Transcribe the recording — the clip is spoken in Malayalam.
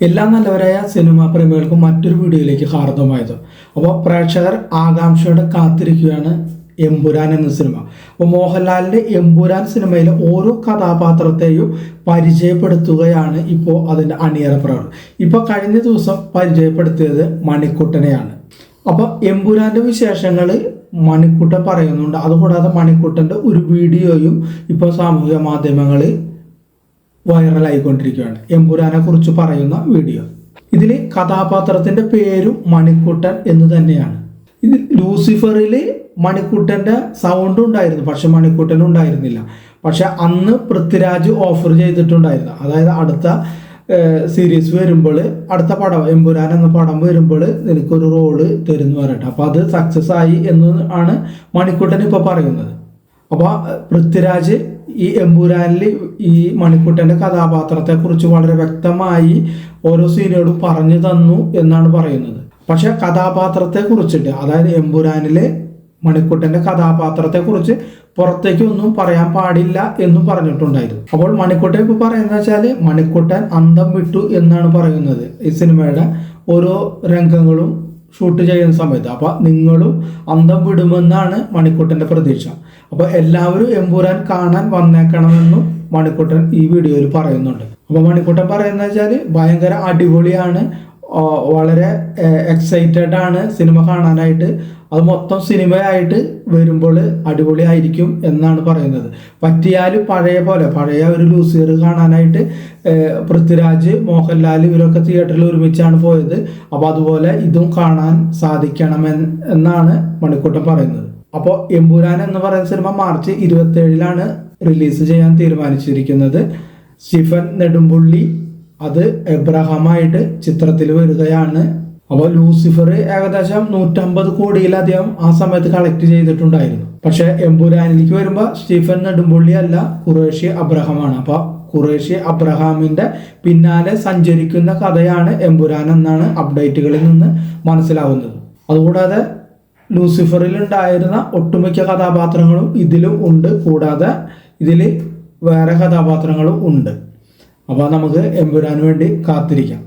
എല്ലാ നല്ലവരായ സിനിമാ പ്രേമികൾക്കും മറ്റൊരു വീഡിയോയിലേക്ക് ഹാർദമായത്. അപ്പോൾ പ്രേക്ഷകർ ആകാംക്ഷയോടെ കാത്തിരിക്കുകയാണ് എമ്പുരാൻ എന്ന സിനിമ. അപ്പോൾ മോഹൻലാലിൻ്റെ എമ്പുരാൻ സിനിമയിലെ ഓരോ കഥാപാത്രത്തെയും പരിചയപ്പെടുത്തുകയാണ് ഇപ്പോൾ അതിൻ്റെ അണിയറ പ്രവർത്തനം. ഇപ്പോൾ കഴിഞ്ഞ ദിവസം പരിചയപ്പെടുത്തിയത് മണിക്കുട്ടനെയാണ്. അപ്പോൾ എമ്പുരാൻ്റെ വിശേഷങ്ങൾ മണിക്കുട്ടൻ പറയുന്നുണ്ട്. അതുകൂടാതെ മണിക്കുട്ടൻ്റെ ഒരു വീഡിയോയും ഇപ്പോൾ സാമൂഹിക മാധ്യമങ്ങളിൽ വൈറലായിക്കൊണ്ടിരിക്കുകയാണ്. എമ്പുരാനെ കുറിച്ച് പറയുന്ന വീഡിയോ. ഇതിൽ കഥാപാത്രത്തിന്റെ പേരും മണിക്കുട്ടൻ എന്ന് തന്നെയാണ്. ഇത് ലൂസിഫറിൽ മണിക്കുട്ടന്റെ സൗണ്ട് ഉണ്ടായിരുന്നു, പക്ഷെ മണിക്കുട്ടൻ ഉണ്ടായിരുന്നില്ല. പക്ഷെ അന്ന് പൃഥ്വിരാജ് ഓഫർ ചെയ്തിട്ടുണ്ടായിരുന്നു, അതായത് അടുത്ത സീരീസ് വരുമ്പോൾ, അടുത്ത പടം എമ്പുരാൻ എന്ന പടം വരുമ്പോൾ നിനക്കൊരു റോള് തരുന്നു പറയട്ടെ. അപ്പോൾ അത് സക്സസ് ആയി എന്ന് ആണ് മണിക്കുട്ടൻ ഇപ്പോൾ പറയുന്നത്. അപ്പോൾ പൃഥ്വിരാജ് ഈ എമ്പുരാനിൽ ഈ മണിക്കുട്ടൻ്റെ കഥാപാത്രത്തെക്കുറിച്ച് വളരെ വ്യക്തമായി ഓരോ സീനുകളും പറഞ്ഞു തന്നു എന്നാണ് പറയുന്നത്. പക്ഷെ കഥാപാത്രത്തെക്കുറിച്ചിട്ട്, അതായത് എമ്പുരാനിലെ മണിക്കുട്ടൻ്റെ കഥാപാത്രത്തെക്കുറിച്ച് പുറത്തേക്ക് ഒന്നും പറയാൻ പാടില്ല എന്നും പറഞ്ഞിട്ടുണ്ടായിരുന്നു. അപ്പോൾ മണിക്കുട്ടൻ ഇപ്പോൾ പറയുന്നത് വെച്ചാൽ മണിക്കുട്ടൻ അന്തം വിട്ടു എന്നാണ് പറയുന്നത് ഈ സിനിമയുടെ ഓരോ രംഗങ്ങളും ഷൂട്ട് ചെയ്യുന്ന സമയത്ത്. അപ്പോൾ നിങ്ങളും അന്തം വിടുമെന്നാണ് മണിക്കുട്ടൻ്റെ പ്രതീക്ഷ. അപ്പോൾ എല്ലാവരും എമ്പുരാൻ കാണാൻ വന്നേക്കണമെന്നും മണിക്കുട്ടൻ ഈ വീഡിയോയിൽ പറയുന്നുണ്ട്. അപ്പോൾ മണിക്കുട്ടൻ പറയുന്നത് വെച്ചാൽ ഭയങ്കര അടിപൊളിയാണ്, വളരെ എക്സൈറ്റഡ് ആണ് സിനിമ കാണാനായിട്ട്. അത് മൊത്തം സിനിമയായിട്ട് വരുമ്പോൾ അടിപൊളിയായിരിക്കും എന്നാണ് പറയുന്നത്. പറ്റിയാൽ പഴയ ഒരു ലൂസിഫർ കാണാനായിട്ട് പൃഥ്വിരാജ്, മോഹൻലാൽ ഇവരൊക്കെ തിയേറ്ററിൽ ഒരുമിച്ചാണ് പോയത്. അപ്പോൾ അതുപോലെ ഇതും കാണാൻ സാധിക്കണമെന്നാണ് മണിക്കുട്ടൻ പറയുന്നത്. അപ്പോൾ എമ്പുരാൻ എന്ന് പറയുന്ന സിനിമ മാർച്ച് 27 റിലീസ് ചെയ്യാൻ തീരുമാനിച്ചിരിക്കുന്നത്. സ്റ്റീഫൻ നെടുമ്പുള്ളി അത് എബ്രഹാമായിട്ട് ചിത്രത്തിൽ വരികയാണ്. അപ്പോൾ ലൂസിഫർ ഏകദേശം 150 കോടിയിലധികം ആ സമയത്ത് കളക്ട് ചെയ്തിട്ടുണ്ടായിരുന്നു. പക്ഷെ എമ്പുരാനിലേക്ക് വരുമ്പോൾ സ്റ്റീഫൻ നെടുമ്പുള്ളി അല്ല, ഖുറേഷി അബ്രഹാമാണ്. അപ്പോൾ ഖുറേഷി അബ്രഹാമിന്റെ പിന്നാലെ സഞ്ചരിക്കുന്ന കഥയാണ് എമ്പുരാൻ എന്നാണ് അപ്ഡേറ്റുകളിൽ നിന്ന് മനസ്സിലാവുന്നത്. അതുകൂടാതെ ലൂസിഫറിൽ ഉണ്ടായിരുന്ന ഒട്ടുമിക്ക കഥാപാത്രങ്ങളും ഇതിലും ഉണ്ട്, കൂടാതെ ഇതിൽ വേറെ കഥാപാത്രങ്ങളും ഉണ്ട്. അപ്പോൾ നമുക്ക് എമ്പുരാന് വേണ്ടി കാത്തിരിക്കാം.